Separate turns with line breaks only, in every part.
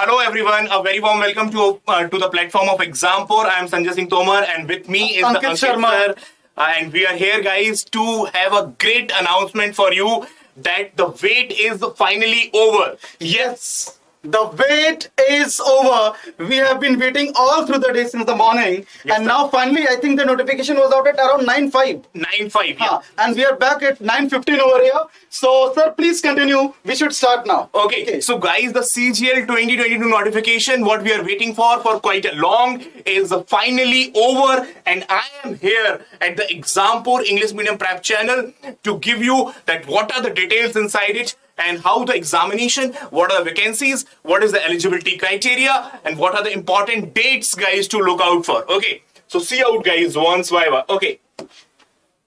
Hello everyone, a very warm welcome to the platform of Exampur. I am Sanjay Singh Tomar and with me is
Ankit
the Ankit
Sharma.
sir. And we are here guys to have a great announcement for you that the wait is finally over.
Yes, the wait is over. We have been waiting all through the day since the morning,
Yes,
and
sir.
now finally, I think the notification was out at around 9:05.
9-5, yeah.
And we are back at 9:15 over here. So, sir, please continue. We should start now.
Okay, so guys, the CGL 2022 notification, what we are waiting for quite a long, is finally over, and I am here at the Exampur English Medium Prep channel to give you that what are the details inside it and how the examination, what are the vacancies, what is the eligibility criteria, and what are the important dates, guys, to look out for. Okay, so see out, guys, once by one. Okay.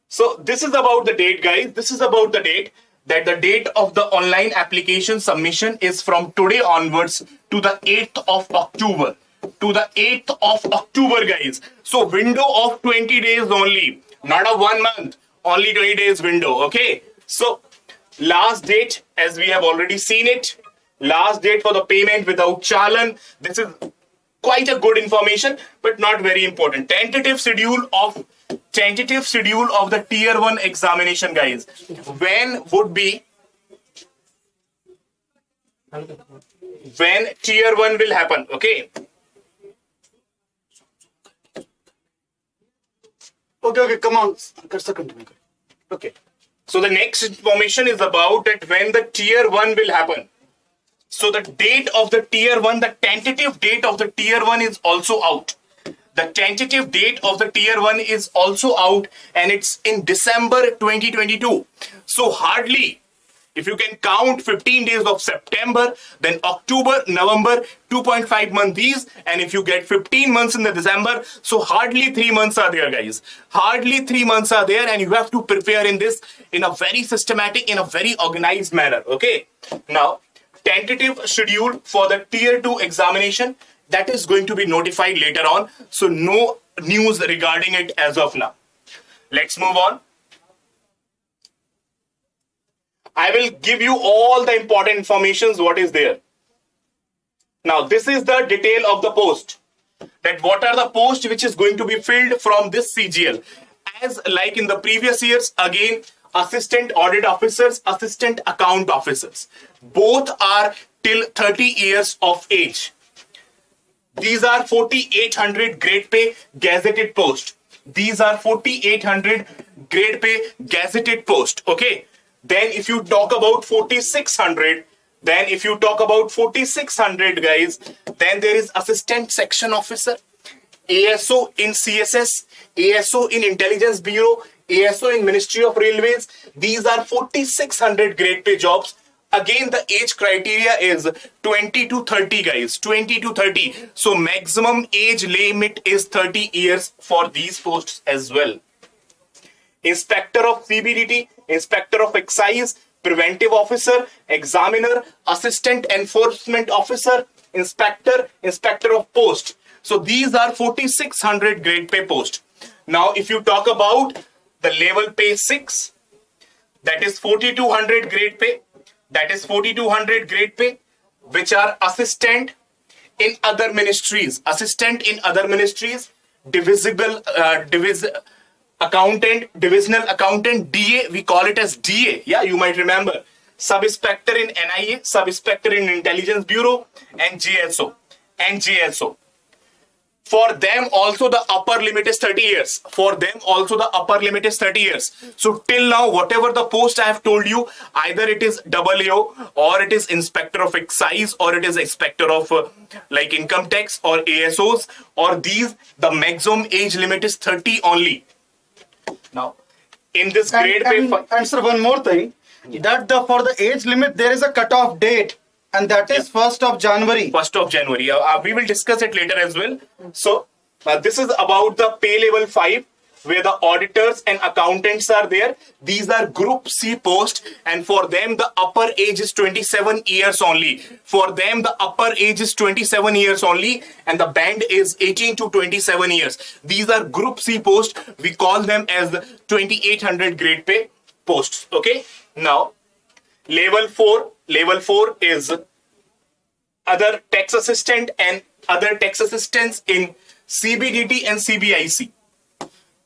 So this is about the date, guys. This is about the date that the date of the online application submission is from today onwards to the 8th of October. To the 8th of October, guys. So window of 20 days only. Not a 1 month. Only 20 days window. Okay. So last date, as we have already seen it. Last date for the payment without challan. This is quite a good information, but not very important. Tentative schedule of the tier 1 examination, guys. When tier 1 will happen. Okay.
Okay, come on. Continue.
Okay. So the next information is about that when the tier 1 will happen. So the date of the tier 1, the tentative date of the tier 1 is also out. The tentative date of the tier 1 is also out, and it's in December 2022. So hardly, if you can count 15 days of September, then October, November, 2.5 months these, and if you get 15 months in the December, so hardly 3 months are there, guys. Hardly 3 months are there, and you have to prepare in this in a very systematic, in a very organized manner. Okay. Now, tentative schedule for the tier 2 examination, that is going to be notified later on. So no news regarding it as of now. Let's move on. I will give you all the important informations what is there. Now this is the detail of the post. That what are the posts which is going to be filled from this CGL. As like in the previous years, again, assistant audit officers, assistant account officers. Both are till 30 years of age. These are 4,800 grade pay gazetted post. These are 4,800 grade pay gazetted post. Okay. Then if you talk about 4,600, guys, then there is assistant section officer, ASO in CSS, ASO in Intelligence Bureau, ASO in Ministry of Railways. These are 4,600 grade pay jobs. Again, the age criteria is 20 to 30, guys. 20 to 30. So maximum age limit is 30 years for these posts as well. Inspector of CBDT, Inspector of Excise, Preventive Officer, Examiner, Assistant Enforcement Officer, Inspector, Inspector of Post. So these are 4,600 grade pay posts. Now, if you talk about the level pay 6, that is 4,200 grade pay. That is 4,200 grade pay, which are assistant in other ministries. Assistant in other ministries, divisional accountant, DA, we call it as DA. Yeah, you might remember. Sub-inspector in NIA, sub-inspector in Intelligence Bureau, and JSO. For them also the upper limit is 30 years. So till now, whatever the post I have told you, either it is AO or it is Inspector of Excise or it is Inspector of like Income Tax or ASOs, or these, the maximum age limit is 30 only. Now, in this grade pay...
And sir, one more thing. That for the age limit, there is a cutoff date. And that is 1st of January.
1st of January. We will discuss it later as well. So, this is about the pay level 5, where the auditors and accountants are there. These are Group C posts, and for them, the upper age is 27 years only. And the band is 18 to 27 years. These are Group C posts. We call them as 2,800 grade pay posts. Okay. Now, level 4 is other tax assistant and other tax assistants in CBDT and CBIC.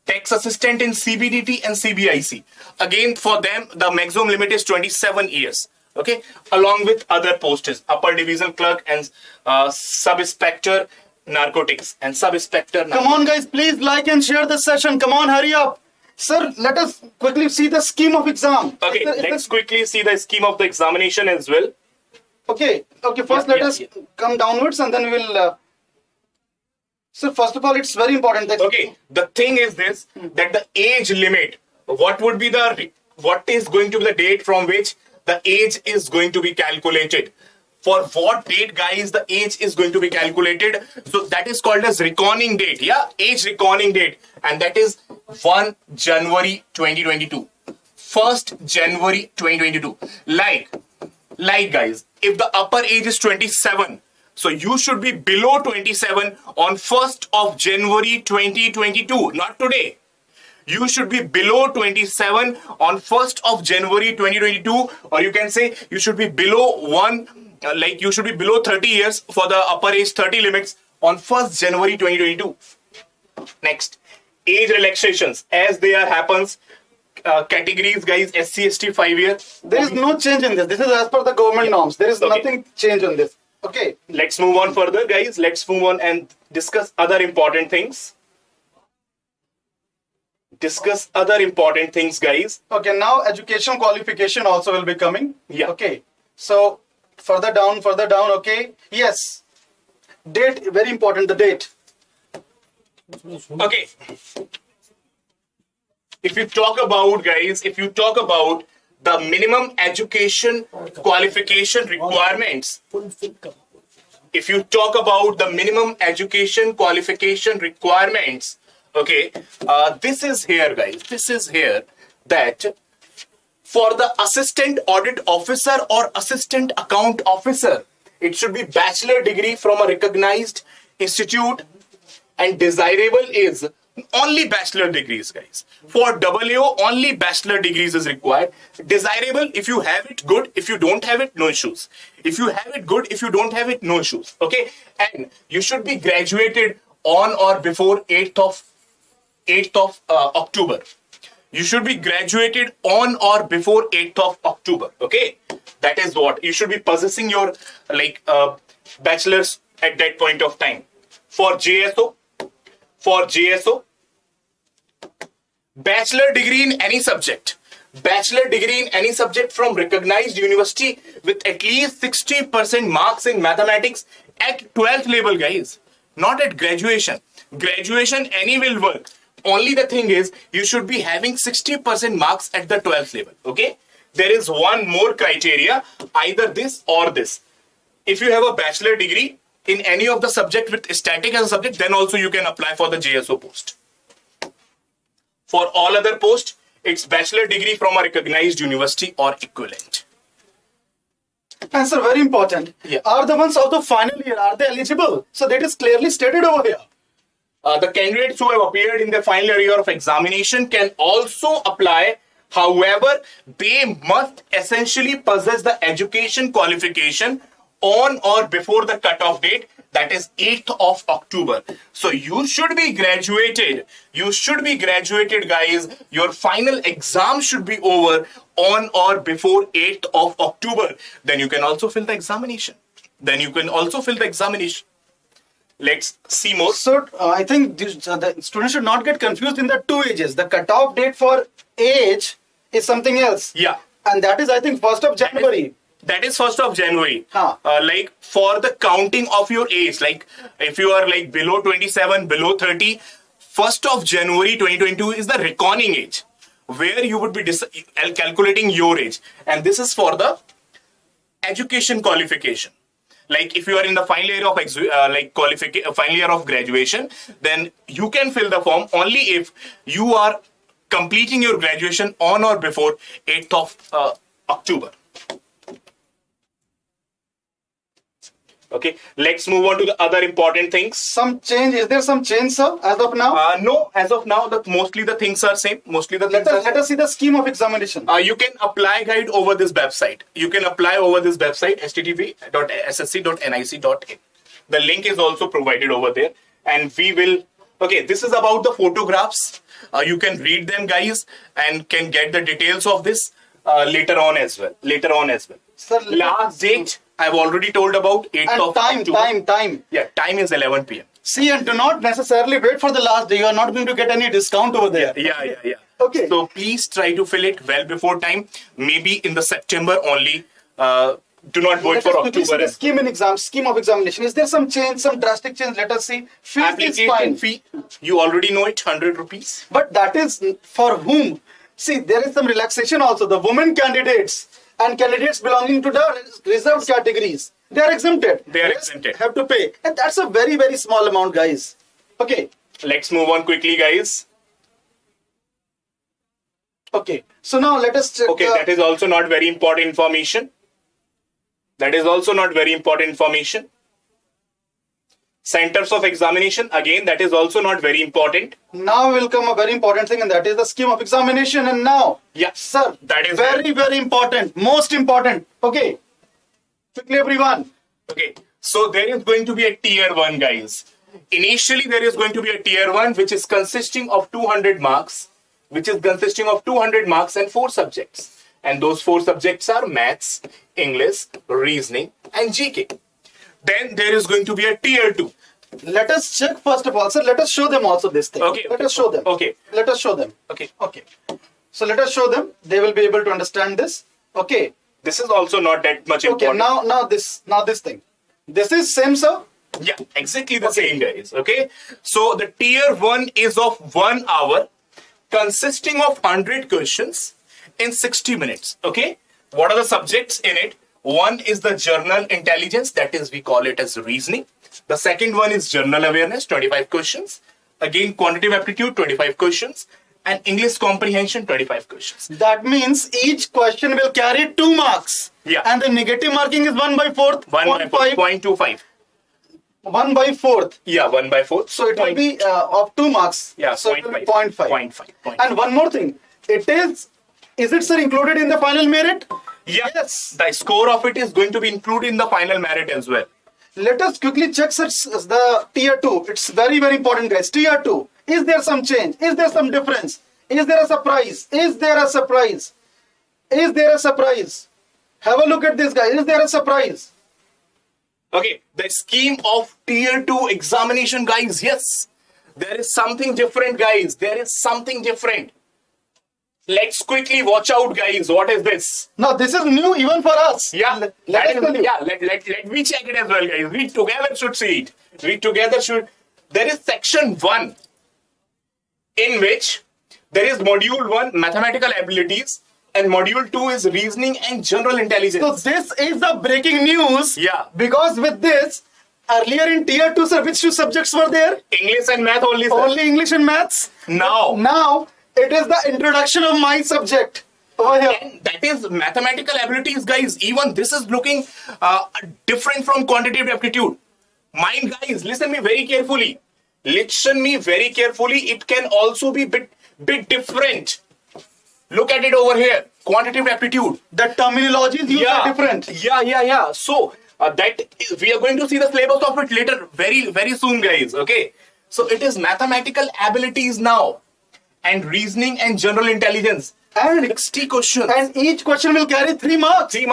Tax assistant in CBDT and CBIC. Again, for them, the maximum limit is 27 years. Okay, along with other posts, upper division clerk and sub-inspector narcotics and sub-inspector.
Come on, guys, please like and share the session. Come on, hurry up. Sir, let us quickly see the scheme of exam.
Okay, let's quickly see the scheme of the examination as well.
Okay, first let us come downwards and then we will... So first of all, it's very important that...
Okay, the thing is this, that the age limit, what is going to be the date from which the age is going to be calculated? For what date, guys, the age is going to be calculated? So that is called as reckoning date, yeah? Age reckoning date. And that is 1 January 2022. 1st January 2022. Like guys, if the upper age is 27, so you should be below 27 on 1st of January 2022, not today. You should be below 27 on 1st of January 2022, or you can say you should be below you should be below 30 years for the upper age 30 limits on 1st January 2022. Next, age relaxations as they are happens. Categories, guys, SC, ST 5 years.
There is no change in this. This is as per the government norms. There is nothing change on this. Okay.
Let's move on further, guys. Let's move on and discuss other important things. Guys.
Okay, now education qualification also will be coming.
Yeah.
Okay. So further down, okay. Yes. Date, very important, the date.
Okay. If you talk about the minimum education qualification requirements, okay, this is here, guys. This is here that for the assistant audit officer or assistant account officer, it should be bachelor degree from a recognized institute, and desirable is only bachelor degrees, guys. For AO, only bachelor degrees is required. Desirable, if you have it, good. If you don't have it, no issues. If you have it, good. If you don't have it, no issues. Okay, and you should be graduated on or before 8th of October. You should be graduated on or before 8th of October. Okay, that is what you should be possessing your bachelor's at that point of time. For JSO, bachelor degree in any subject. Bachelor degree in any subject from recognized university with at least 60% marks in mathematics at 12th level, guys. Not at graduation. Graduation, any will work. Only the thing is, you should be having 60% marks at the 12th level. Okay? There is one more criteria, either this or this. If you have a bachelor degree in any of the subject with static as a subject, then also you can apply for the JSO post. For all other posts, it's bachelor degree from a recognized university or equivalent.
Answer very important.
Yeah.
Are the ones of the final year, are they eligible? So that is clearly stated over here.
The candidates who have appeared in the final year of examination can also apply. However, they must essentially possess the education qualification on or before the cutoff date, that is 8th of October. So you should be graduated. You should be graduated, guys. Your final exam should be over on or before 8th of October. Then you can also fill the examination. Let's see more.
So I think the students should not get confused in the two ages. The cutoff date for age is something else.
Yeah.
And that is, I think, 1st of January.
That is 1st of January.
Huh.
Like for the counting of your age, like if you are like below 27, below 30, 1st of January 2022 is the reckoning age, where you would be calculating your age. And this is for the education qualification. Like if you are in the final year of final year of graduation, then you can fill the form only if you are completing your graduation on or before 8th of October. Okay, let's move on to the other important things.
Some change. Is there some change, sir, as of now?
No, as of now, mostly the things are same. Mostly the things
Let us see the scheme of examination.
You can apply guide over this website. You can apply over this website, http://ssc.nic.in. The link is also provided over there. And we will, okay, this is about the photographs. You can read them, guys, and can get the details of this later on as well.
Sir,
Last date, I've already told about 8th
and
of
time.
Yeah, time is 11 p.m.
See, and do not necessarily wait for the last day. You are not going to get any discount over there.
Yeah.
Okay.
So please try to fill it well before time. Maybe in the September only. Do not wait for October.
The scheme of examination. Is there some change, some drastic change? Let us see. Fees is
Application
fine.
fee, you already know it, 100 rupees.
But that is for whom? See, there is some relaxation also. The women candidates and candidates belonging to the reserved categories, they are exempted.
They are exempted.
Have to pay. And that's a very, very small amount, guys. Okay.
Let's move on quickly, guys.
Okay. So now let us check.
Okay, that is also not very important information. Centers of examination, again, that is also not very important.
Now will come a very important thing, and that is the scheme of examination. And now,
Yeah,
sir,
that is
very, very important. Most important. Okay. Quickly, everyone.
Okay, so there is going to be a tier 1, guys. Initially, there is going to be a tier 1, which is consisting of 200 marks, and 4 subjects. And those 4 subjects are maths, English, reasoning, and GK. Then there is going to be a tier 2.
Let us check first of all, sir. Let us show them also this thing.
Okay.
Let us show them.
Okay.
Let us show them.
Okay.
Okay. So let us show them. They will be able to understand this. Okay.
This is also not that much
Okay.
important.
Now this thing. This is same, sir.
Yeah, exactly the same, guys. Okay. So the tier 1 is of 1 hour, consisting of 100 questions in 60 minutes. Okay. What are the subjects in it? One is the general intelligence, that is, we call it as reasoning. The second one is general awareness, 25 questions. Again, quantitative aptitude, 25 questions. And English comprehension, 25 questions.
That means each question will carry 2 marks.
Yeah.
And the negative marking is 1 by 4th.
1 by 0.25.
1 by 4th.
Yeah, 1 by 4.
So it will be of 2 marks.
Yeah,
so it will be
0.5.
0.5.
0.5.
And one more thing. Is it, sir, included in the final merit?
Yes. The score of it is going to be included in the final merit as well.
Let us quickly check, sir, the tier 2. It's very, very important, guys. Tier 2. Is there some change? Is there some difference? Is there a surprise? Have a look at this, guys. Is there a surprise?
Okay, the scheme of tier 2 examination, guys. Yes, there is something different, guys. Let's quickly watch out, guys. What is this?
Now, this is new even for us.
Yeah,
Let
me check it as well, guys. We together should see it. There is section 1, in which there is module 1, mathematical abilities, and module 2 is reasoning and general intelligence.
So, this is the breaking news.
Yeah.
Because with this, earlier in tier 2, sir, which 2 subjects were there?
English and math only, sir.
Only English and maths.
Now,
it is the introduction of my subject over here.
and that is mathematical abilities, guys. Even this is looking different from quantitative aptitude. Mind, guys, listen me very carefully. It can also be bit different. Look at it over here. Quantitative aptitude.
The terminologies used are different.
Yeah. So we are going to see the syllabus of it later, very, very soon, guys. Okay. So it is mathematical abilities now, and reasoning and general intelligence.
And
60 questions.
And each question will carry 3 marks.
3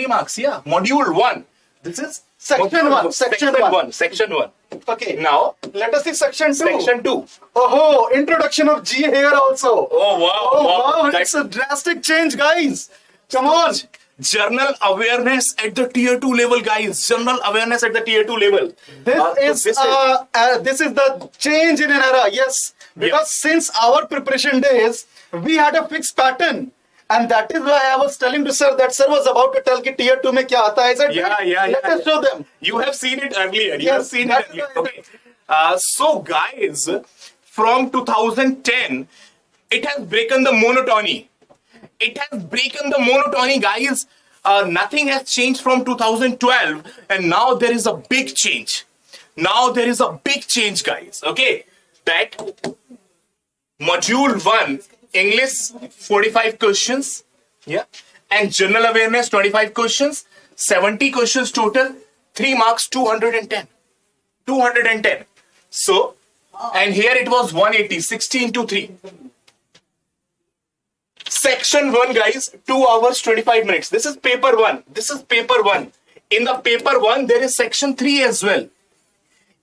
marks. Yeah. Module 1. This is
Section 1.
Section 1.
Okay.
Now,
let us see section 2.
section 2.
Oh, introduction of G here also.
Oh, wow.
It's a drastic change, guys. Come on.
General awareness at the tier 2 level, guys.
This is the change in an era. Yes. Because since our preparation days, we had a fixed pattern. And that is why I was telling to sir that sir was about to tell ki tier 2 mein kya aata hai. I said, let us show them.
You have seen it earlier.
Okay.
So, guys, from 2010, it has broken the monotony. Guys. nothing has changed from 2012, and now there is a big change. Now there is a big change, guys. Okay, that module 1 English 45 questions, yeah, and general awareness 25 questions, 70 questions total, 3 marks 210. 210. So, and here it was 180, 60 into 3. Section 1, guys, 2 hours 25 minutes. This is paper 1. This is paper 1. In the paper 1, there is section 3 as well.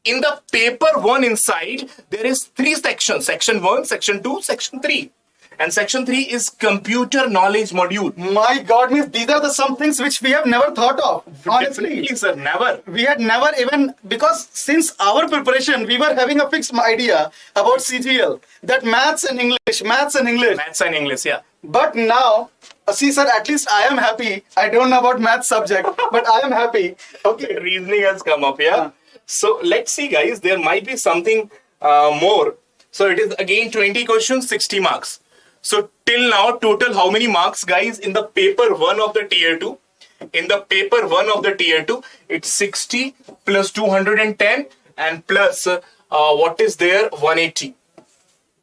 In the paper 1 inside, there is 3 sections. Section 1, section 2, section 3. And section 3 is computer knowledge module.
My God, means these are the some things which we have never thought of. Honestly,
Definitely, sir, never.
we had never even, because since our preparation, we were having a fixed idea about CGL, that maths and English, maths and English.
Maths and English, yeah.
But now, see, sir, at least I am happy. I don't know about math subject, but I am happy. Okay.
Reasoning has come up, yeah. So let's see, guys. There might be something more. So it is again 20 questions, 60 marks. So till now, total how many marks, guys, in the paper 1 of the tier 2? In the paper 1 of the tier 2, it's 60 plus 210 and plus what is there? 180.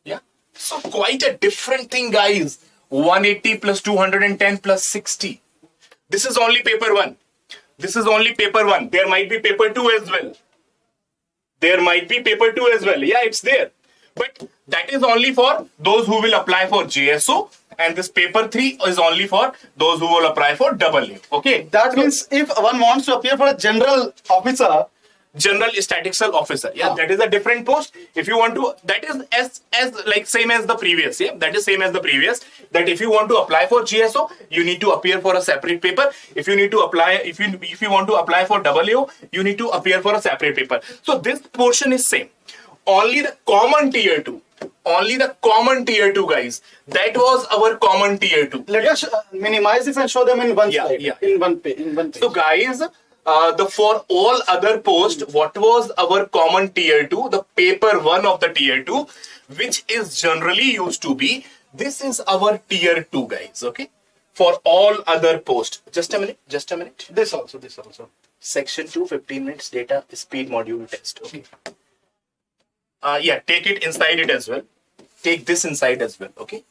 Yeah. So quite a different thing, guys. 180 plus 210 plus 60. This is only paper 1. This is only paper 1. There might be paper 2 as well. There might be paper 2 as well. Yeah, it's there. But that is only for those who will apply for JSO, and this paper 3 is only for those who will apply for W. Okay.
That means if one wants to appear for a general officer,
General Statistical Officer. Yeah, that is a different post. If you want to, that is as like same as the previous. Yeah, that is same as the previous. That if you want to apply for GSO, you need to appear for a separate paper. If you need to apply, if you want to apply for WO, you need to appear for a separate paper. So this portion is same. Only the common tier 2. Only the common tier 2, guys. That was our common tier 2.
let us minimize this and show them in one slide, in one page.
So, guys, for all other posts, what was our common tier 2? The paper 1 of the tier 2, which is generally used to be, this is our tier 2, guys. Okay. For all other posts. Just a minute. Just a minute.
This also.
Section 2, 15 minutes data speed module test. Okay. Yeah, take it inside it as well. Take this inside as well. Okay.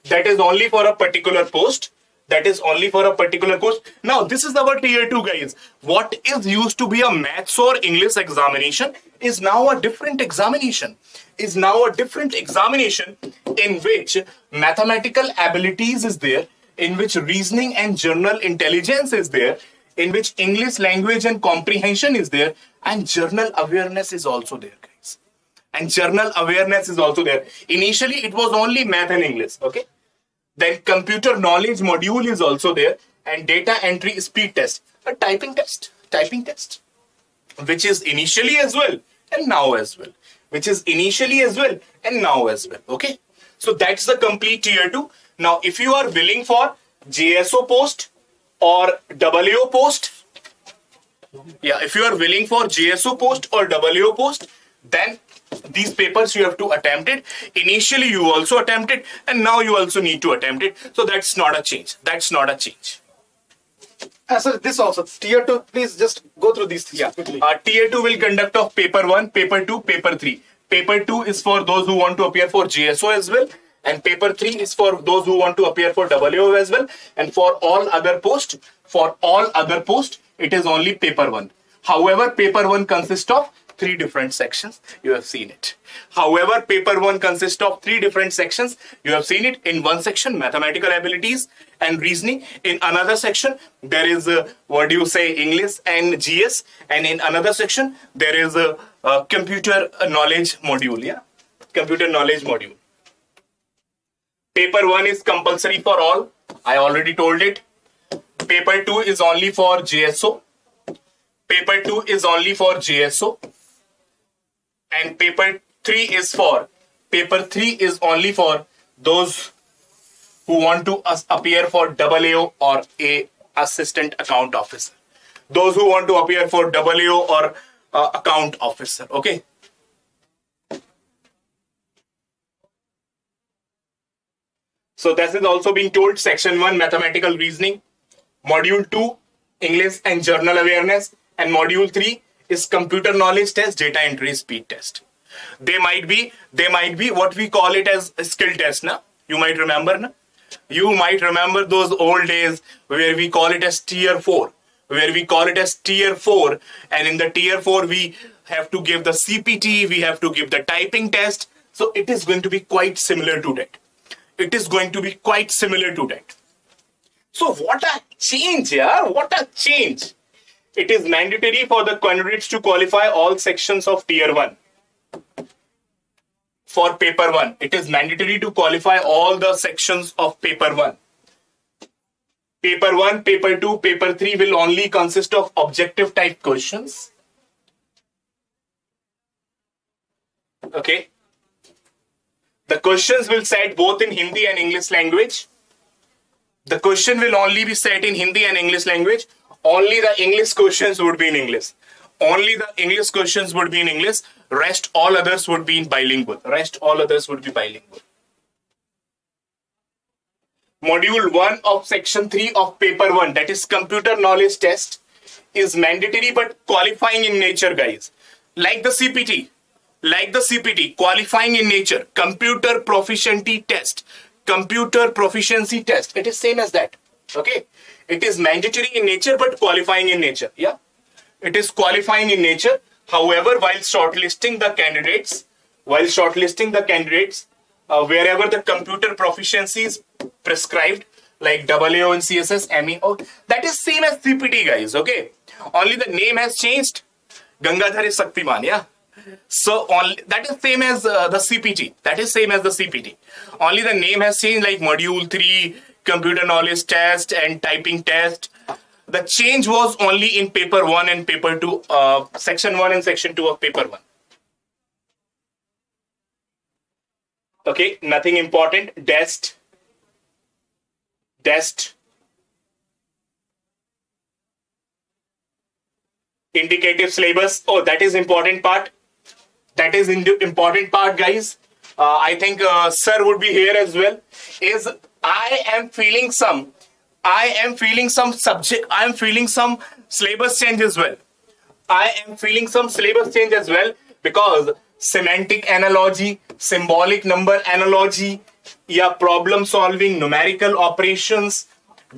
That is only for a particular post. That is only for a particular course. Now, this is our tier 2, guys. What is used to be a maths or English examination is now a different examination. Is now a different examination in which mathematical abilities is there, in which reasoning and general intelligence is there, in which English language and comprehension is there, and general awareness is also there, guys. And general awareness is also there. Initially, it was only math and English, okay? Then computer knowledge module is also there, and data entry speed test, a typing test, which is initially as well and now as well, which is initially as well and now as well. Okay, so that's the complete tier 2. Now, if you are willing for JSO post or WO post, yeah, if you are willing for JSO post or WO post, then these papers you have to attempt it. Initially you also attempted, and now you also need to attempt it. So that's not a change. That's not a change.
So this also tier 2. Please just go through these things quickly.
Tier 2 will conduct of paper 1, paper 2, paper 3. Paper 2 is for those who want to appear for JSO as well, and paper 3 is for those who want to appear for WO as well. And for all other posts, it is only paper 1. However, paper 1 consists of 3 different sections. You have seen it. However, paper 1 consists of 3 different sections. You have seen it. In one section, mathematical abilities and reasoning. In another section, there is English and GS. And in another section, there is a computer knowledge module. Yeah, computer knowledge module. Paper 1 is compulsory for all. I already told it. Paper 2 is only for JSO. Paper 2 is only for JSO. And paper 3 is only for those who want to appear for WO or a assistant account officer. Those who want to appear for WO or account officer. Okay. So this is also being told. Section 1, mathematical reasoning. Module 2, English and Journal Awareness. And Module 3 is Computer Knowledge Test, Data Entry Speed Test. They might be what we call it as a skill test. Na? You might remember. Na? You might remember those old days where we call it as Tier 4. And in the Tier 4, we have to give the CPT, we have to give the typing test. So it is going to be quite similar to that. So what a change, yeah? What a change. It is mandatory for the candidates to qualify all sections of Tier 1. For Paper 1, it is mandatory to qualify all the sections of Paper 1. Paper 1, Paper 2, Paper 3 will only consist of objective type questions. Okay. The questions will set both in Hindi and English language. The question will only be set in Hindi and English language. Only the English questions would be in English. Rest all others would be in bilingual. Module 1 of section 3 of paper 1, that is computer knowledge test, is mandatory but qualifying in nature, guys. Like the CPT, qualifying in nature. Computer proficiency test. It is same as that. Okay. It is mandatory in nature but qualifying in nature. Yeah. It is qualifying in nature. However, while shortlisting the candidates, wherever the computer proficiency is prescribed, like AAO and CSS, MEO, that is same as CPT, guys. Okay. Only the name has changed. Gangadhar is Shaktiman. Yeah. So that is same as the CPT. Only the name has changed, like module 3, computer knowledge test and typing test. The change was only in paper 1 and paper 2, section 1 and section 2 of paper 1. Okay, nothing important. Test. Indicative syllabus. Oh, that is important part. Guys. I think sir would be here as well. I am feeling some syllabus change as well. Because semantic analogy, symbolic number analogy, problem solving, numerical operations,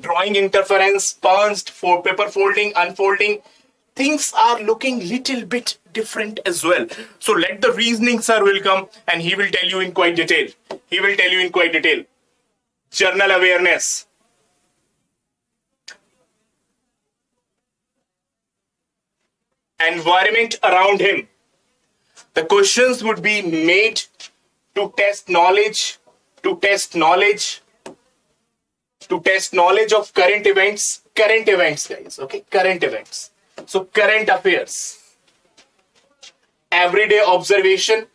drawing interference, punched, for paper folding, unfolding, things are looking little bit different as well. So let the reasoning sir will come and he will tell you in quite detail. Journal awareness. Environment around him. The questions would be made to test knowledge of current events, guys. Okay, current events. So current affairs. Everyday observation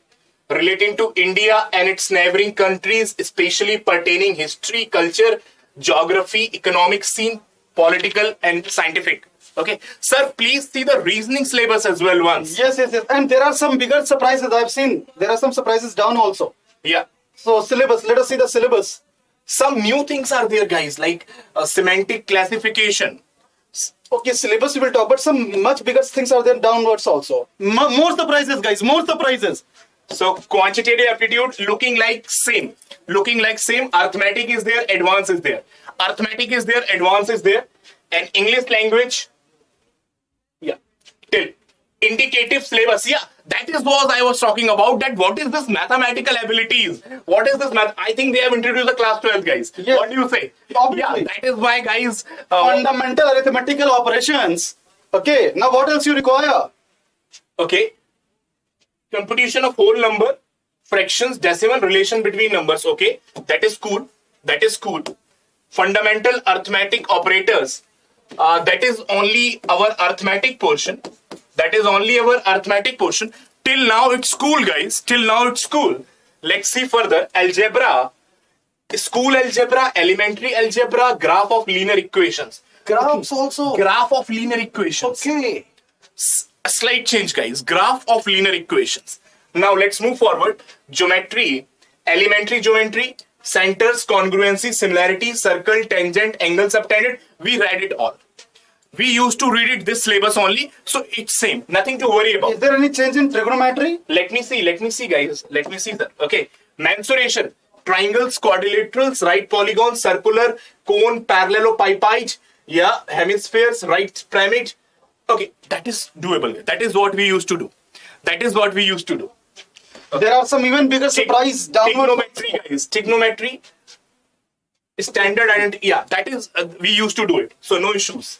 relating to India and its neighboring countries, especially pertaining history, culture, geography, economic scene, political and scientific. Okay, sir, please see the reasoning syllabus as well once.
Yes. And there are some bigger surprises I've seen. There are some surprises down also.
Yeah.
So syllabus, let us see the syllabus.
Some new things are there, guys, like semantic classification.
Okay, syllabus we will talk, but some much bigger things are there downwards also. More surprises, guys, more surprises.
So quantitative aptitude looking like same. Arithmetic is there, advance is there. And English language, till indicative syllabus. That is what I was talking about. That what is this mathematical abilities? I think they have introduced the class 12, guys. Yes. What do you say?
Obviously.
That is why, guys.
Fundamental arithmetical operations. Okay. Now what else you require?
Okay. Computation of whole number, fractions, decimal, relation between numbers. Okay. That is cool. Fundamental arithmetic operators. That is only our arithmetic portion. Till now it's cool, guys. Let's see further. Algebra, school algebra, elementary algebra, graph of linear equations.
Graphs also.
Graph of linear equations.
Okay.
A slight change, guys. Graph of linear equations. Now let's move forward. Geometry, elementary geometry, centers, congruency, similarity, circle, tangent, angle, subtangent. We read it all. We used to read it this syllabus only, so it's same. Nothing to worry about.
Is there any change in trigonometry?
Let me see, guys. Let me see that. Okay. Mensuration. Triangles, quadrilaterals, right polygon, circular, cone, parallelepiped, yeah, hemispheres, right pyramid. Okay, that is doable. That is what we used to do. That is what we used to do.
There are some even bigger surprise downward.
Trigonometry, guys. Trigonometry, standard identity. Yeah, that is, we used to do it. So no issues.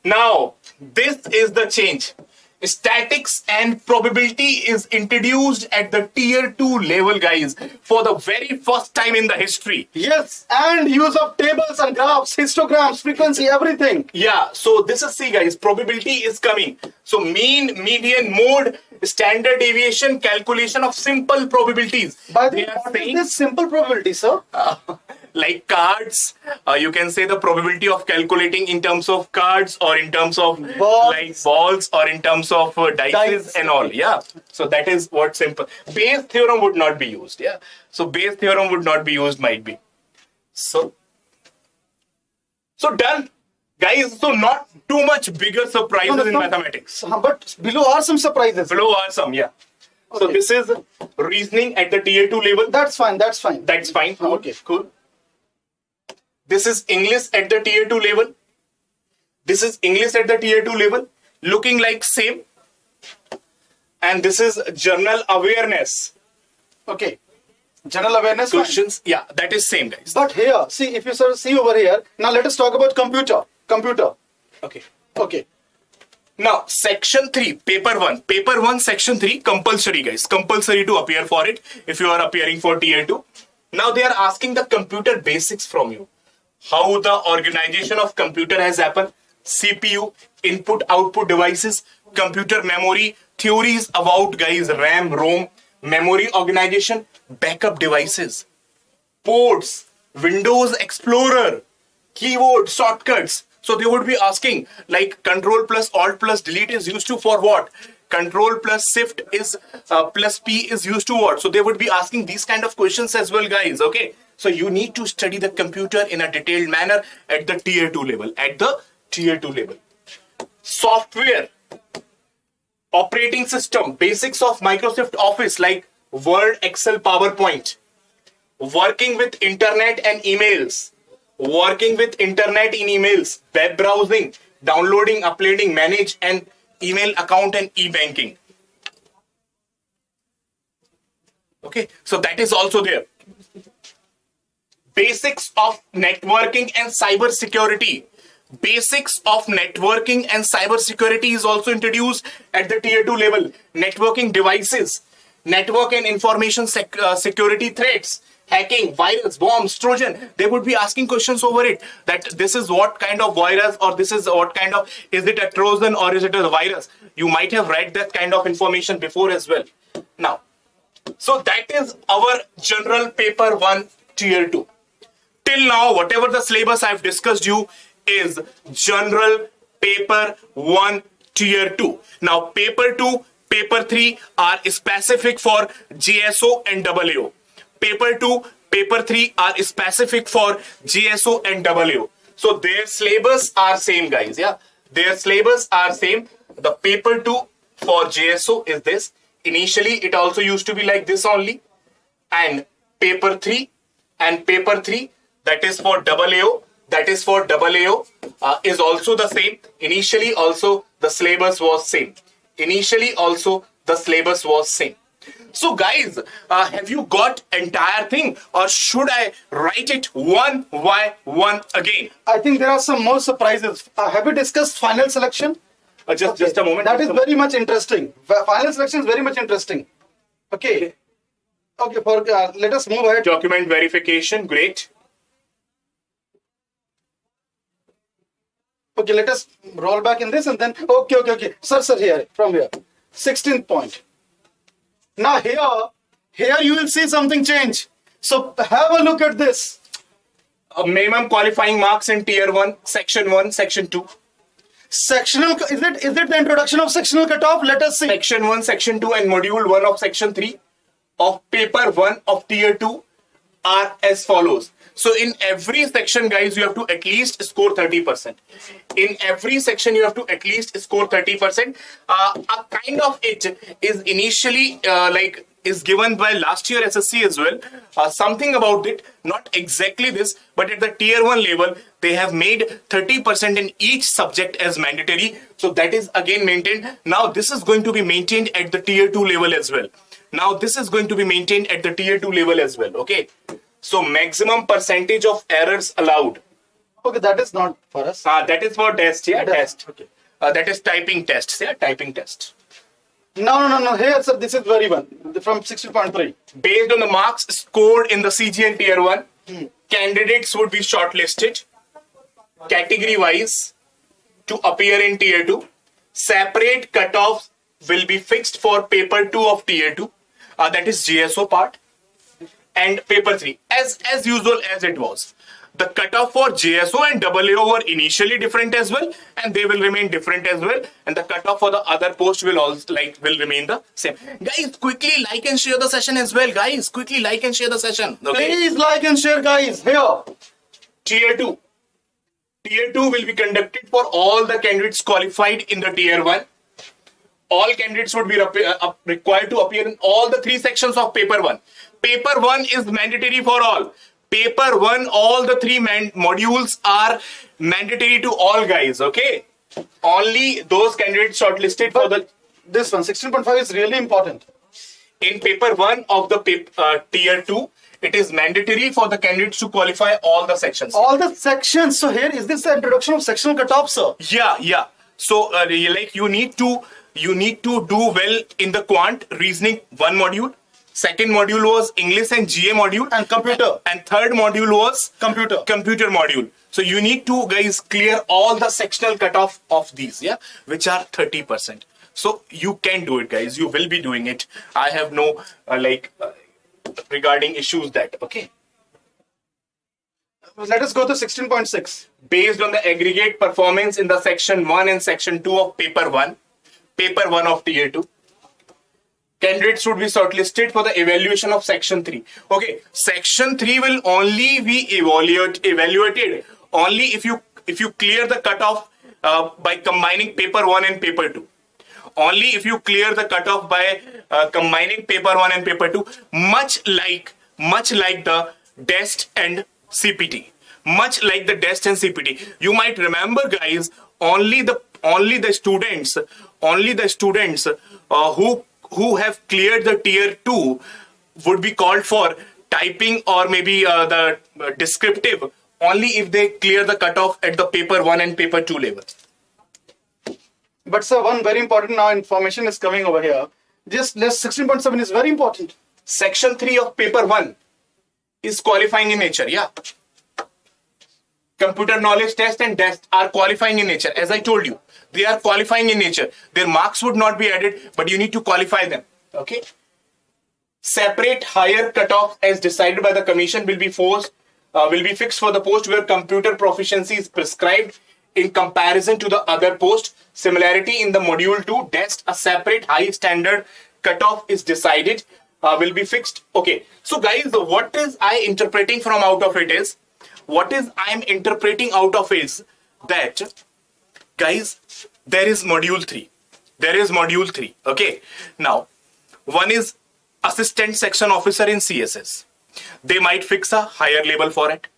Now, this is the change. Statics and probability is introduced at the tier 2 level, guys, for the very first time in the history.
Yes, and use of tables and graphs, histograms, frequency, everything.
Yeah, so this is, see guys, probability is coming. So mean, median, mode, standard deviation, calculation of simple probabilities.
By the way, what is this simple probability, sir?
Like cards, you can say the probability of calculating in terms of cards or in terms of like balls or in terms of dice and all. Yeah, so that is what simple. Bayes theorem would not be used. Yeah, so Bayes theorem would not be used, might be. So done, guys. So not too much bigger surprises in mathematics.
But below are some surprises.
Below are some, yeah.
Okay.
So this is reasoning at the tier 2 level.
That's fine. That's fine.
That's fine. Okay, cool. This is English at the tier 2 level. This is English at the tier 2 level, looking like same. And this is general awareness.
Okay. General awareness
Questions, yeah, that is same, guys.
But here, see, if you sort of see over here, now let us talk about computer.
Okay.
Okay.
Now, section 3, paper 1. Paper 1, section 3, compulsory, guys. Compulsory to appear for it if you are appearing for tier 2. Now, they are asking the computer basics from you. How the organization of computer has happened, CPU, input, output devices, computer memory, theories about, guys, RAM, ROM, memory organization, backup devices, ports, Windows Explorer, keyboard, shortcuts. So they would be asking like Control plus Alt plus Delete is used to for what? Control plus Shift is plus P is used to what? So they would be asking these kind of questions as well, guys. Okay. So you need to study the computer in a detailed manner at the tier 2 level. At the tier 2 level. Software, operating system, basics of Microsoft Office like Word, Excel, PowerPoint, working with internet and emails, web browsing, downloading, uploading, manage an email account and e-banking. Okay, so that is also there. Basics of networking and cyber security. Basics of networking and cyber security is also introduced at the tier 2 level. Networking devices, network and information security threats, hacking, virus, bombs, Trojan. They would be asking questions over it. That this is what kind of virus, or this is what kind of, is it a Trojan or is it a virus? You might have read that kind of information before as well. Now, so that is our general paper 1 tier 2. Till now, whatever the syllabus I've discussed you is general paper 1 tier 2. Now, paper 2, paper 3 are specific for GSO and AO. Paper 2, paper 3 are specific for GSO and AO. So their syllabus are same, guys. Yeah, their syllabus are same. The paper 2 for GSO is this. Initially, it also used to be like this only. And paper 3 that is for AO. That is for AO is also the same. Initially, also the syllabus was same. So guys, have you got entire thing, or should I write it one by one again?
I think there are some more surprises. Have you discussed final selection?
Just a moment.
That is very much interesting. Final selection is very much interesting. Okay. Let us move ahead.
Document verification, great.
Okay, let us roll back in this and then, okay. Sir, here, from here. 16th point. Now here you will see something change. So have a look at this.
Minimum qualifying marks in tier 1, section 1, section 2.
Sectional, is it the introduction of sectional cutoff? Let us see.
Section 1, section 2 and module 1 of section 3 of paper 1 of tier 2. are as follows. So in every section, guys, you have to at least score 30%. In every section, you have to at least score 30%. A kind of it is initially is given by last year SSC as well. Something about it, not exactly this, but at the tier 1 level, they have made 30% in each subject as mandatory. So that is again maintained. Now this is going to be maintained at the tier 2 level as well. Okay. So maximum percentage of errors allowed.
Okay, that is not for us.
That is for test, yeah, test.
Okay.
That is typing tests, yeah, typing test.
No. Here, sir, this is very one from 16.3.
Based on the marks scored in the CGL tier 1, candidates would be shortlisted category-wise to appear in tier 2. Separate cutoffs will be fixed for paper 2 of tier 2. That is GSO part. And paper 3, as usual as it was. The cutoff for JSO and AAO were initially different as well, and they will remain different as well. And the cutoff for the other post will also will remain the same. Guys, quickly like and share the session as well. Guys, quickly like and share the session. Okay?
Please like and share, guys. Here.
Tier 2. Tier 2 will be conducted for all the candidates qualified in the tier 1. All candidates would be required to appear in all the 3 sections of paper 1. Paper 1 is mandatory for all. Paper 1, all the 3 modules are mandatory to all, guys, okay? Only those candidates shortlisted for the...
This one, 16.5 is really important.
In paper 1 of the tier 2, it is mandatory for the candidates to qualify all the sections.
All the sections. So here, is this the introduction of sectional cutoff, sir?
Yeah. So, you need to do well in the quant reasoning 1 module. Second module was English and GA module.
And computer.
And third module was computer module. So you need to, guys, clear all the sectional cutoff of these, yeah, which are 30%. So you can do it, guys. You will be doing it. I have no, regarding issues that, okay.
Let us go to 16.6.
Based on the aggregate performance in the section 1 and section 2 of paper 1 of tier 2, candidates would be shortlisted for the evaluation of section 3. Okay, section 3 will only be evaluated only if you clear the cutoff by combining paper 1 and paper 2. Only if you clear the cutoff by combining paper 1 and paper 2, much like the test and CPT. You might remember, guys, only the students who have cleared the tier 2 would be called for typing or maybe the descriptive only if they clear the cutoff at the paper 1 and paper 2 level.
But sir, one very important now information is coming over here. Just 16.7 is very important.
Section 3 of paper 1 is qualifying in nature, yeah. Computer knowledge test and test are qualifying in nature. As I told you, they are qualifying in nature. Their marks would not be added, but you need to qualify them. Okay. Separate higher cutoff as decided by the commission will be fixed for the post where computer proficiency is prescribed in comparison to the other post. Similarity in the module 2 test, a separate high standard cutoff is decided, will be fixed. Okay. So guys, what is I interpreting from out of it is, I'm interpreting out of is that, guys, there is module 3. Okay. Now, one is assistant section officer in CSS. They might fix a higher level for it.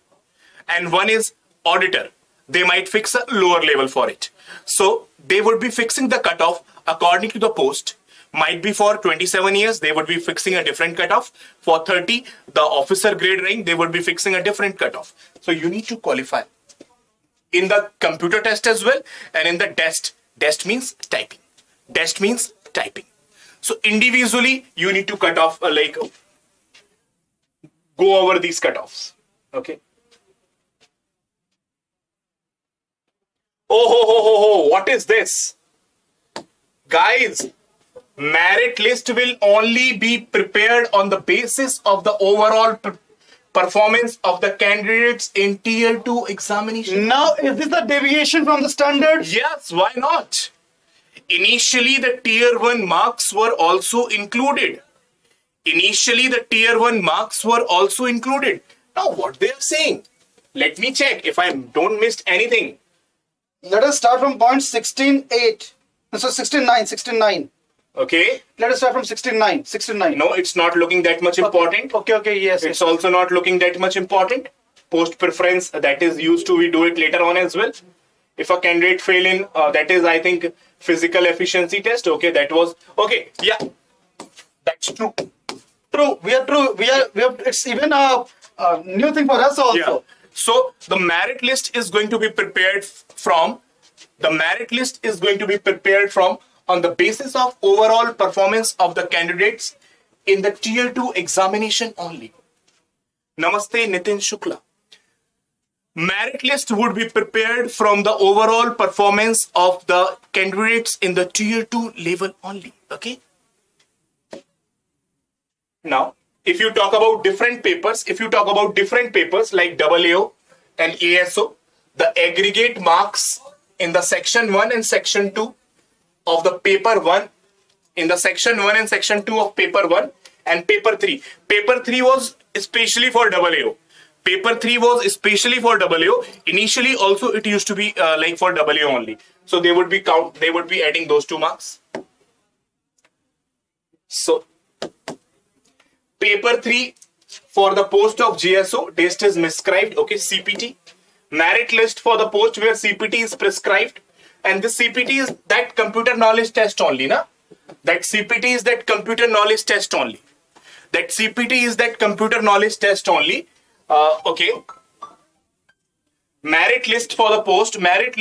And one is auditor. They might fix a lower level for it. So they would be fixing the cutoff according to the post. Might be for 27 years, they would be fixing a different cutoff. For 30, the officer grade rank, they would be fixing a different cutoff. So you need to qualify in the computer test as well, and in the test. Test means typing. So individually, you need to cut off, go over these cutoffs. Okay. Oh, what is this? Guys, merit list will only be prepared on the basis of the overall performance of the candidates in tier 2 examination.
Now, is this a deviation from the standard?
Yes, why not? Initially, the tier 1 marks were also included. Initially, the tier 1 marks were also included. Now, what they are saying? Let me check if I don't missed anything.
Let us start from point 16.8. So 16.9.
Okay.
Let us start from 16.9.
No, it's not looking that much important.
Okay, yes.
It's also not looking that much important. Post preference, that is used to, we do it later on as well. If a candidate fail in, that is, I think, physical efficiency test. Okay, that was, okay, yeah, that's true.
True, we have, it's even a new thing for us also.
Yeah. So the merit list is going to be prepared from, on the basis of overall performance of the candidates in the tier 2 examination only. Namaste, Nitin Shukla. Merit list would be prepared from the overall performance of the candidates in the tier 2 level only. Okay. Now, if you talk about different papers like AAO and ASO, the aggregate marks in the section 1 and section 2 of the paper 1, in the section 1 and section 2 of paper 1 and paper 3. Paper 3 was especially for AAO. Initially also it used to be like for AAO only. So they would be adding those 2 marks. So paper 3 for the post of GSO, test is prescribed, okay, CPT. Merit list for the post where CPT is prescribed. And this CPT is that computer knowledge test only, na? That CPT is that computer knowledge test only. Okay. Merit list for the post, where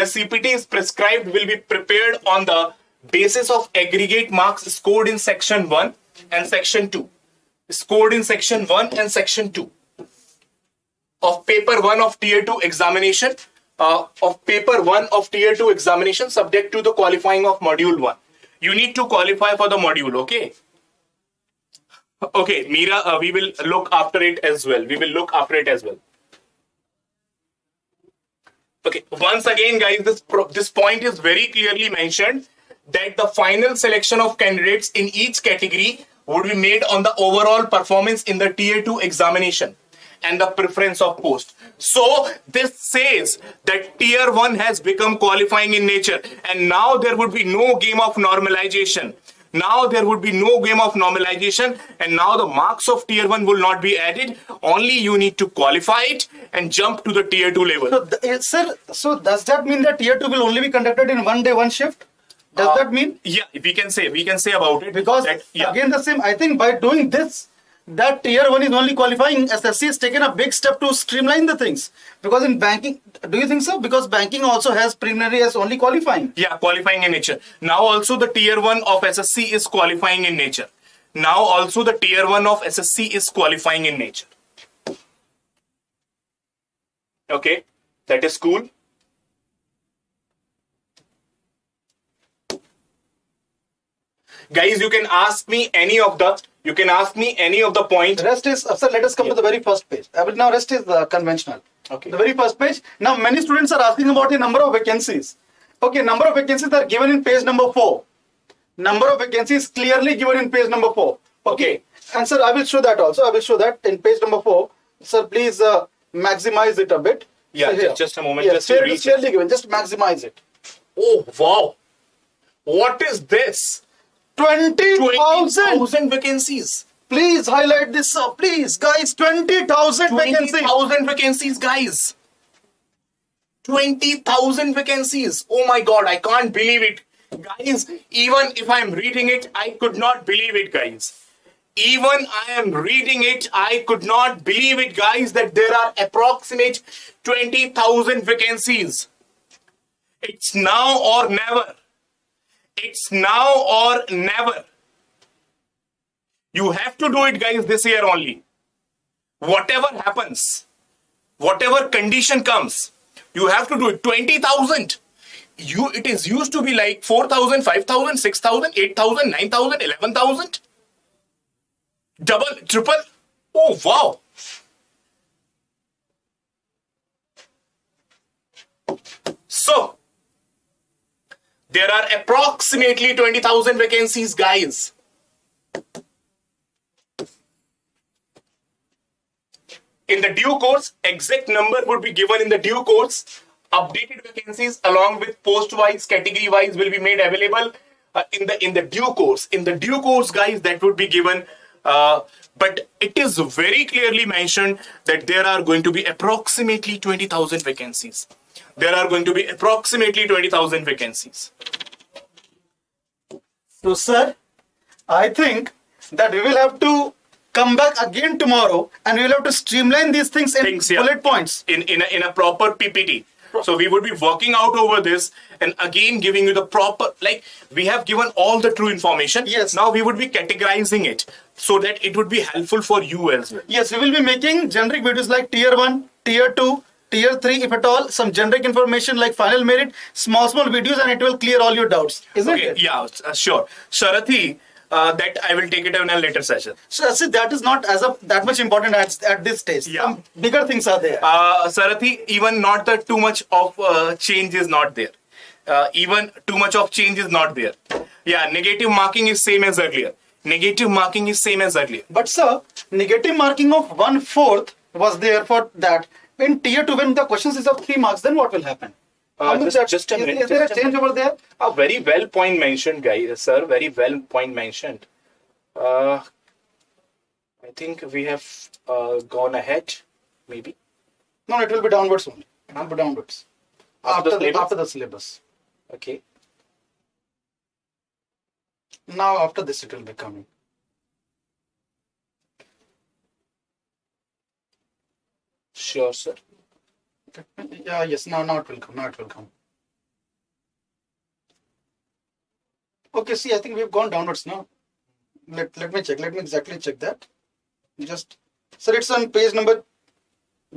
CPT is prescribed will be prepared on the basis of aggregate marks scored in section 1 and section 2. Of paper 1 of tier 2 examination, subject to the qualifying of module 1. You need to qualify for the module, okay? Okay, Meera, we will look after it as well. Okay, once again, guys, this point is very clearly mentioned that the final selection of candidates in each category would be made on the overall performance in the tier 2 examination and the preference of post. So this says that tier 1 has become qualifying in nature, and now there would be no game of normalization. And now the marks of tier 1 will not be added. Only you need to qualify it and jump to the tier 2 level.
So does that mean that tier 2 will only be conducted in 1 day, 1 shift? Does that mean?
Yeah, we can say about it.
Because again the same, I think by doing this, that tier 1 is only qualifying. SSC has taken a big step to streamline the things. Because in banking, do you think so? Because banking also has preliminary as only qualifying.
Yeah, qualifying in nature. Now also the tier 1 of SSC is qualifying in nature. Okay, that is cool. Guys, you can ask me any of the points.
Rest is, sir, let us come to the very first page. Now rest is conventional.
Okay.
The very first page. Now many students are asking about the number of vacancies. Okay, number of vacancies are given in page number 4. Number of vacancies clearly given in page number 4. Okay. And sir, I will show that also. I will show that in page number 4. Sir, please maximize it a bit.
Yeah,
so
just a moment.
Yes, it's clearly given. Just maximize it.
Oh, wow. What is this?
20,000
vacancies.
Please highlight this, sir. Please, guys, 20,000 vacancies.
20,000 vacancies, guys. 20,000 vacancies. Oh my God, I can't believe it. Guys, even if I'm reading it, I could not believe it, guys. Even I am reading it, I could not believe it, guys, that there are approximate 20,000 vacancies. It's now or never. You have to do it, guys, this year only. Whatever happens, whatever condition comes, you have to do it. 20,000. It is used to be like 4,000, 5,000, 6,000, 8,000, 9,000, 11,000. Double, triple. Oh, wow. So, There are approximately 20,000 vacancies, guys. In the due course, exact number would be given in the due course. Updated vacancies along with post-wise, category-wise will be made available in the due course. In the due course, guys, that would be given. But it is very clearly mentioned that there are going to be approximately 20,000 vacancies. There are going to be approximately 20,000 vacancies.
So, sir, I think that we will have to come back again tomorrow and we will have to streamline these things in bullet points.
In a proper PPT. So we would be working out over this and again giving you the proper, like we have given all the true information.
Yes.
Now we would be categorizing it so that it would be helpful for you as well.
Yes, we will be making generic videos like tier 1, tier 2, tier 3, if at all, some generic information like final merit, small videos, and it will clear all your doubts. Isn't it?
Yeah, sure. Sharathi, that I will take it in a later session.
So that is not as of that much important at this stage.
Yeah.
Some bigger things are there.
Sarathi, even not the too much of change is not there. Even too much of change is not there. Yeah, negative marking is same as earlier. Negative marking is same as earlier.
But sir, negative marking of 1/4 was there for that. In tier 2, when the questions is of 3 marks, then what will happen?
Just a minute.
Is there a change over there?
A very well point mentioned, guys, sir. Very well point mentioned. I think we have gone ahead, maybe.
No, it will be downwards only. It will be downwards.
After
After the syllabus.
Okay.
Now after this it will be coming.
Sure, sir.
Yeah, yes, now it will come. Now it will come. Okay, see, I think we've gone downwards now. Let me check. Let me exactly check that. Just, sir, it's on page number.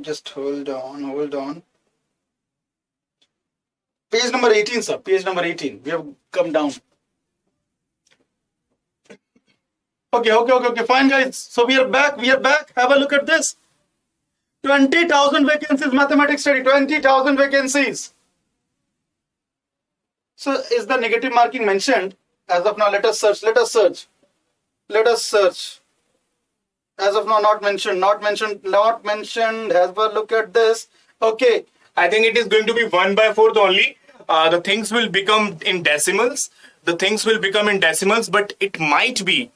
Just hold on. Page number 18, sir. Page number 18. We have come down. Okay. Fine, guys. So we are back. Have a look at this. 20,000 vacancies, mathematics study. 20,000 vacancies. So is the negative marking mentioned? As of now, let us search. As of now, not mentioned. Have a look at this. Okay.
I think it is going to be 1/4 only. The things will become in decimals. But it might be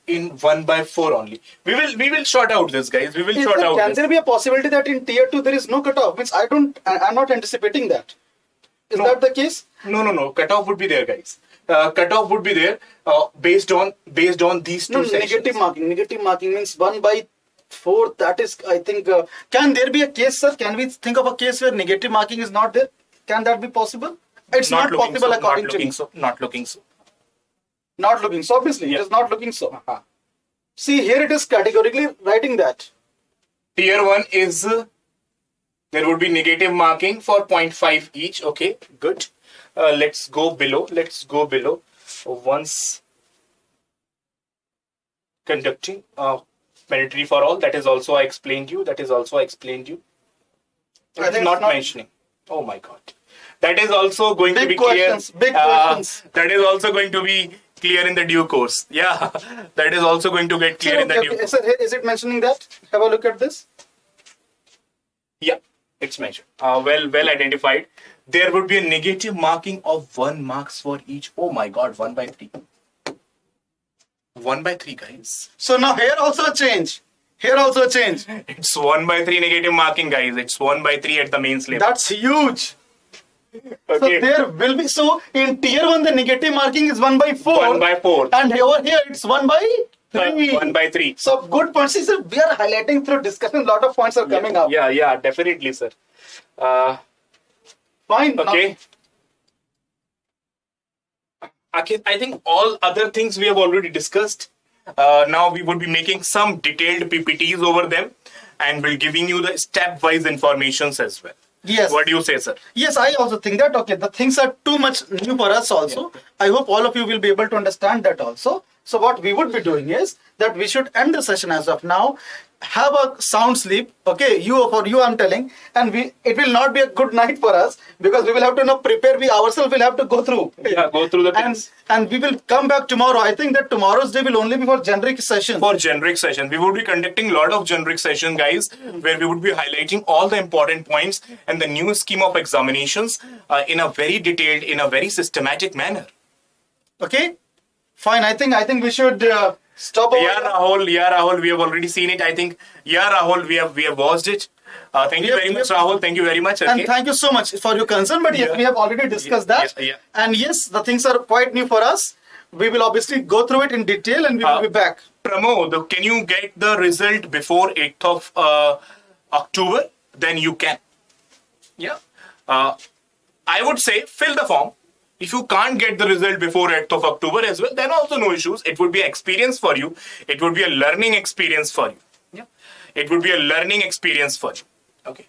in 1/4 only. We will sort out this, guys.
Can there be a possibility that in tier 2 there is no cutoff? Means I'm not anticipating that. Is that the case?
No. Cutoff would be there, guys. Cutoff would be there based on these two sections.
Negative marking means 1/4. That is, I think. Can there be a case, sir? Can we think of a case where negative marking is not there? Can that be possible? It's not possible according to me.
Not looking so.
Not looking so. Obviously, it is not looking so. See, here it is categorically writing that.
Tier 1 is, there would be negative marking for 0.5 each. Okay, good. Let's go below. Once conducting mandatory for all, that is also I explained you. That is not mentioning. Oh my God. That is also going to be clear.
Big questions.
That is also going to be clear in the due course. Yeah, that is also going to get clear in the due course.
Is it mentioning that? Have a look at this.
Yeah, it's mentioned. Well identified. There would be a negative marking of 1 marks for each. Oh my God, 1/3. 1/3, guys.
So now here also a change.
It's 1/3 negative marking, guys. It's 1/3 at the main syllabus.
That's huge.
Okay.
So there will be, so in tier 1 the negative marking is 1/4.
1/4.
And over here it's 1/3.
1/3.
So good points. See, sir, we are highlighting through discussion. A lot of points are coming up.
Yeah, definitely, sir.
Fine.
Okay. Okay, I think all other things we have already discussed. Now we would be making some detailed PPTs over them and we'll giving you the step-wise informations as well.
Yes.
What do you say, sir?
Yes, I also think that, okay, the things are too much new for us also. I hope all of you will be able to understand that also. So what we would be doing is that we should end the session as of now. Have a sound sleep, okay? For you, I'm telling, and it will not be a good night for us because we will have to prepare. We ourselves will have to go through.
Yeah, go through the things.
And we will come back tomorrow. I think that tomorrow's day will only be for generic session.
For generic session, we would be conducting a lot of generic session, guys, where we would be highlighting all the important points and the new scheme of examinations in a very detailed, in a very systematic manner.
Okay, fine. I think we should stop over.
Yeah, Rahul, we have already seen it. I think, Rahul, we have watched it. Thank you very much, Rahul. Thank you very much. Okay.
And thank you so much for your concern. But yes, we have already discussed that.
Yeah.
And yes, the things are quite new for us. We will obviously go through it in detail and we will be back.
Pramod, can you get the result before 8th of October? Then you can. Yeah. I would say fill the form. If you can't get the result before 8th of October as well, then also no issues. It would be experience for you. It would be a learning experience for you. Yeah. It would be a learning experience for you. Okay.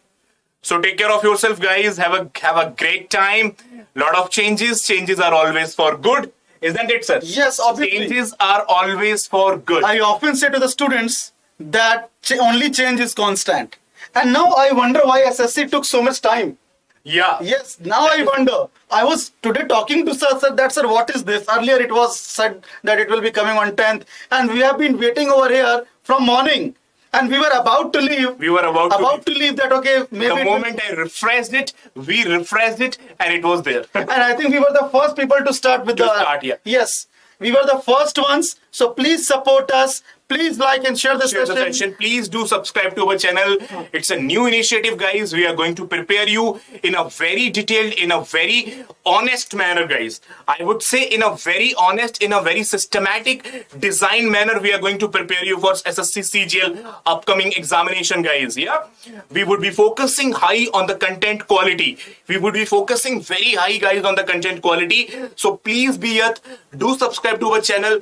So take care of yourself, guys. Have a great time. Lot of changes. Changes are always for good. Isn't it, sir?
Yes, obviously.
Changes are always for good.
I often say to the students that only change is constant. And now I wonder why SSC took so much time.
Yeah.
Yes, now I wonder. I was today talking to sir, sir, what is this? Earlier it was said that it will be coming on 10th. And we have been waiting over here from morning. And we were about to leave.
We were about
to leave that, okay, maybe.
The moment I refreshed it, we refreshed it, and it was there.
And I think we were the first people to start with
Yeah.
Yes, we were the first ones. So please support us. Please like and share the session.
Please do subscribe to our channel. It's a new initiative, guys. We are going to prepare you in a very detailed, in a very honest manner, guys. I would say in a very honest, in a very systematic design manner, we are going to prepare you for SSC CGL upcoming examination, guys. Yeah, we would be focusing high on the content quality. We would be focusing very high, guys, on the content quality. So please do subscribe to our channel.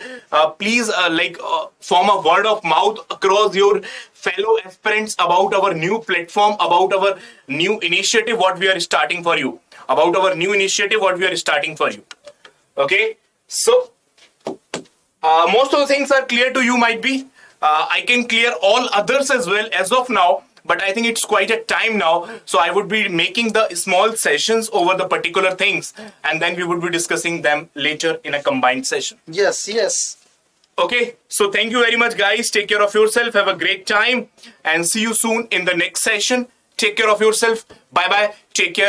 Please form a word of mouth across your fellow aspirants about our new platform, about our new initiative, what we are starting for you. Okay, so most of the things are clear to you, might be. I can clear all others as well as of now, but I think it's quite a time now. So I would be making the small sessions over the particular things, and then we would be discussing them later in a combined session.
Yes.
Okay, so thank you very much, guys. Take care of yourself. Have a great time and see you soon in the next session. Take care of yourself. Bye-bye. Take care.